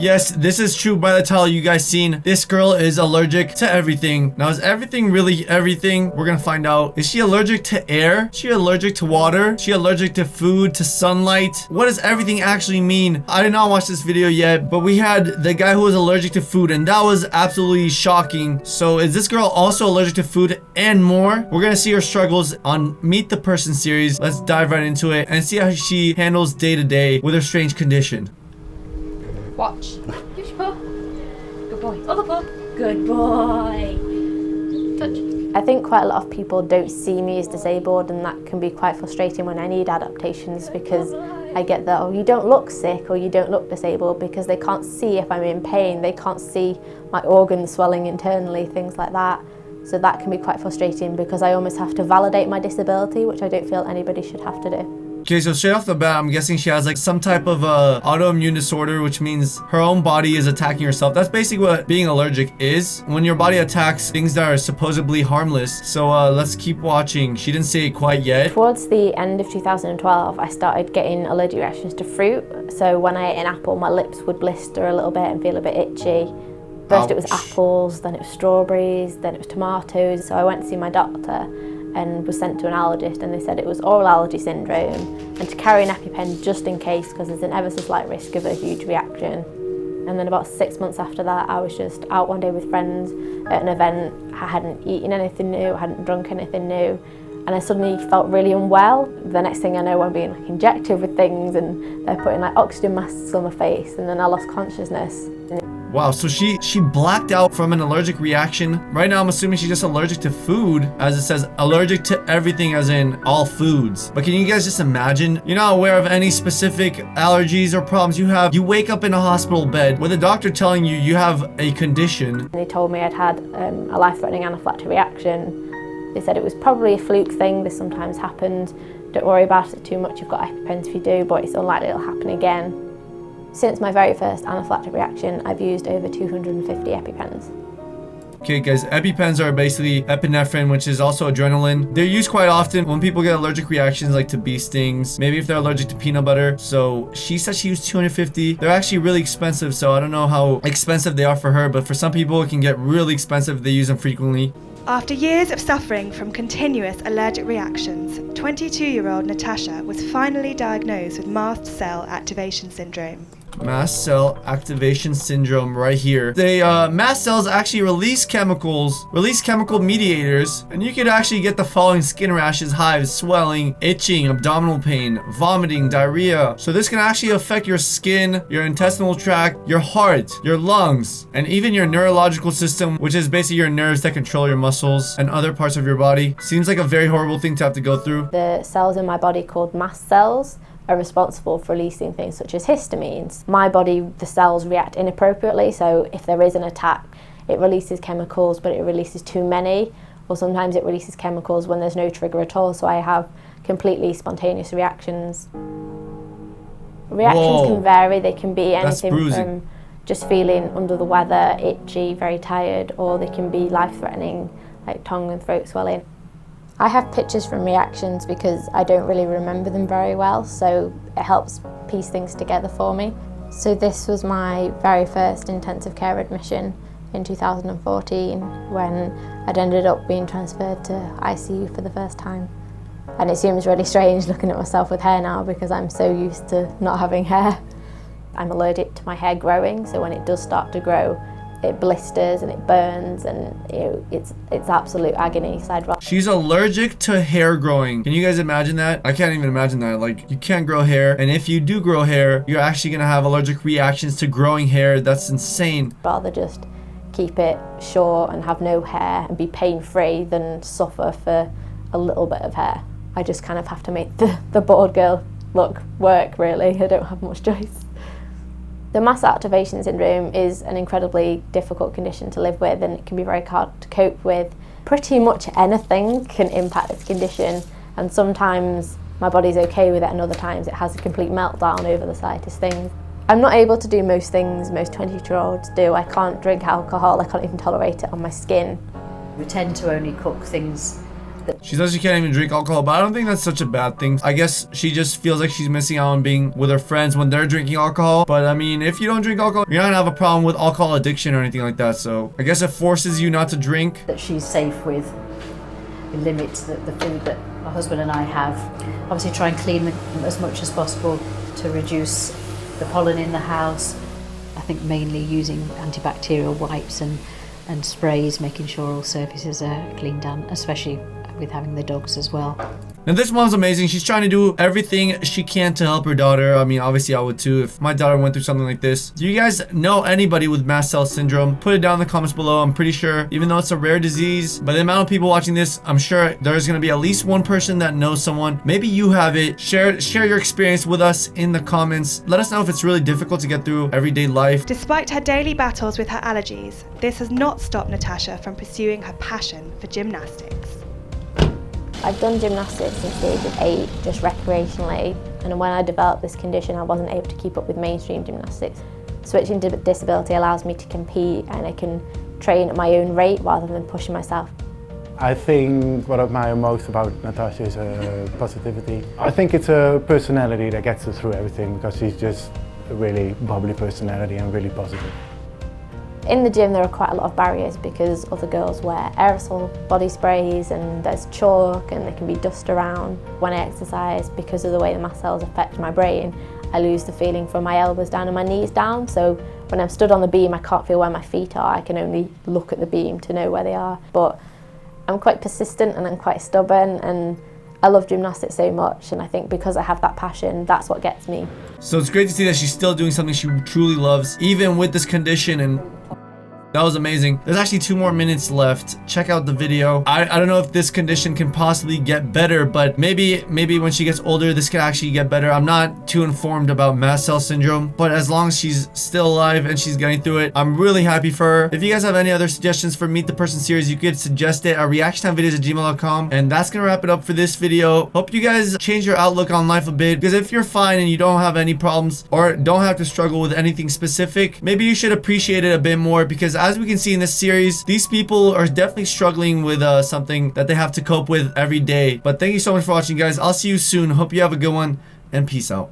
Yes, this is true. By the title you guys seen, this girl is allergic to everything. Now, is everything really everything? We're gonna find out. Is she allergic to air? Is she allergic to water? Is she allergic to food, to sunlight? What does everything actually mean? I did not watch this video yet, but we had the guy who was allergic to food, and that was absolutely shocking. So is this girl also allergic to food and more? We're gonna see her struggles on Meet the Person series. Let's dive right into it and see how she handles day to day with her strange condition. Watch. You sure? Good boy. Other paw. Good boy. Touch. I think quite a lot of people don't see me as disabled, and that can be quite frustrating when I need adaptations, because I get that, oh, you don't look sick or you don't look disabled, because they can't see if I'm in pain, they can't see my organs swelling internally, things like that. So that can be quite frustrating because I almost have to validate my disability, which I don't feel anybody should have to do. Okay, so straight off the bat, I'm guessing she has like some type of autoimmune disorder, which means her own body is attacking herself. That's basically what being allergic is, when your body attacks things that are supposedly harmless. So let's keep watching. She didn't say it quite yet. Towards the end of 2012, I started getting allergic reactions to fruit. So when I ate an apple, my lips would blister a little bit and feel a bit itchy. First it was apples, then it was strawberries, then it was tomatoes. So I went to see my doctor and was sent to an allergist, and they said it was oral allergy syndrome and to carry an EpiPen just in case, because there's an ever so slight risk of a huge reaction. And then about 6 months after that, I was just out one day with friends at an event. I hadn't eaten anything new, I hadn't drunk anything new, and I suddenly felt really unwell. The next thing I know, I'm being like injected with things, and they're putting like oxygen masks on my face, and then I lost consciousness. Wow, so she blacked out from an allergic reaction. Right now, I'm assuming she's just allergic to food, as it says allergic to everything, as in all foods. But can you guys just imagine? You're not aware of any specific allergies or problems you have. You wake up in a hospital bed with a doctor telling you you have a condition. They told me I'd had a life-threatening anaphylactic reaction. They said it was probably a fluke thing, this sometimes happened. Don't worry about it too much, you've got EpiPens if you do, but it's unlikely it'll happen again. Since my very first anaphylactic reaction, I've used over 250 EpiPens. Okay guys, EpiPens are basically epinephrine, which is also adrenaline. They're used quite often when people get allergic reactions, like to bee stings, maybe if they're allergic to peanut butter. So she said she used 250. They're actually really expensive, so I don't know how expensive they are for her, but for some people it can get really expensive if they use them frequently. After years of suffering from continuous allergic reactions, 22-year-old Natasha was finally diagnosed with mast cell activation syndrome. Mast cell activation syndrome right here. Mast cells actually release chemical mediators, and you could actually get the following: skin rashes, hives, swelling, itching, abdominal pain, vomiting, diarrhea. So this can actually affect your skin, your intestinal tract, your heart, your lungs, and even your neurological system, which is basically your nerves that control your muscles and other parts of your body. Seems like a very horrible thing to have to go through. The cells in my body called mast cells are responsible for releasing things such as histamines. My body, the cells react inappropriately, so if there is an attack, it releases chemicals, but it releases too many, or sometimes it releases chemicals when there's no trigger at all, so I have completely spontaneous reactions. Reactions can vary. They can be anything from just feeling under the weather, itchy, very tired, or they can be life-threatening, like tongue and throat swelling. I have pictures from reactions because I don't really remember them very well, so it helps piece things together for me. So this was my very first intensive care admission in 2014, when I'd ended up being transferred to ICU for the first time. And it seems really strange looking at myself with hair now, because I'm so used to not having hair. I'm allergic to my hair growing, so when it does start to grow, it blisters and it burns, and it's absolute agony. She's allergic to hair growing. Can you guys imagine that? I can't even imagine that. Like, you can't grow hair, and if you do grow hair, you're actually gonna have allergic reactions to growing hair. That's insane. Rather just keep it short and have no hair and be pain-free than suffer for a little bit of hair. I just kind of have to make the bored girl look work, really. I don't have much choice. The mast cell activation syndrome is an incredibly difficult condition to live with, and it can be very hard to cope with. Pretty much anything can impact this condition, and sometimes my body's okay with it, and other times it has a complete meltdown over the slightest things. I'm not able to do most things most 22-year-olds do. I can't drink alcohol, I can't even tolerate it on my skin. We tend to only cook things She says she can't even drink alcohol, but I don't think that's such a bad thing. I guess she just feels like she's missing out on being with her friends when they're drinking alcohol. But I mean, if you don't drink alcohol, you're not gonna have a problem with alcohol addiction or anything like that. So I guess it forces you not to drink. That she's safe with. We limit the food that my husband and I have. Obviously try and clean them as much as possible to reduce the pollen in the house. I think mainly using antibacterial wipes and sprays, making sure all surfaces are cleaned down, especially with having the dogs as well. And this mom's amazing. She's trying to do everything she can to help her daughter. I mean, obviously I would too if my daughter went through something like this. Do you guys know anybody with mast cell syndrome? Put it down in the comments below. I'm pretty sure, even though it's a rare disease, by the amount of people watching this, I'm sure there's gonna be at least one person that knows someone. Maybe you have it. Share your experience with us in the comments. Let us know if it's really difficult to get through everyday life. Despite her daily battles with her allergies, this has not stopped Natasha from pursuing her passion for gymnastics. I've done gymnastics since the age of 8, just recreationally, and when I developed this condition I wasn't able to keep up with mainstream gymnastics. Switching to disability allows me to compete and I can train at my own rate rather than pushing myself. I think what I admire most about Natasha is her positivity. I think it's her personality that gets her through everything, because she's just a really bubbly personality and really positive. In the gym there are quite a lot of barriers because other girls wear aerosol body sprays and there's chalk and there can be dust around. When I exercise, because of the way the mast cells affect my brain, I lose the feeling from my elbows down and my knees down. So when I'm stood on the beam I can't feel where my feet are, I can only look at the beam to know where they are. But I'm quite persistent and I'm quite stubborn, and I love gymnastics so much, and I think because I have that passion, that's what gets me. So it's great to see that she's still doing something she truly loves, even with this condition, and that was amazing. There's actually 2 more minutes left. Check out the video. I don't know if this condition can possibly get better, but maybe when she gets older, this could actually get better. I'm not too informed about mast cell syndrome, but as long as she's still alive and she's getting through it, I'm really happy for her. If you guys have any other suggestions for Meet the Person series, you could suggest it at reactiontimevideos@gmail.com. And that's gonna wrap it up for this video. Hope you guys change your outlook on life a bit, because if you're fine and you don't have any problems or don't have to struggle with anything specific, maybe you should appreciate it a bit more, because as we can see in this series, these people are definitely struggling with something that they have to cope with every day. But thank you so much for watching, guys. I'll see you soon. Hope you have a good one, and peace out.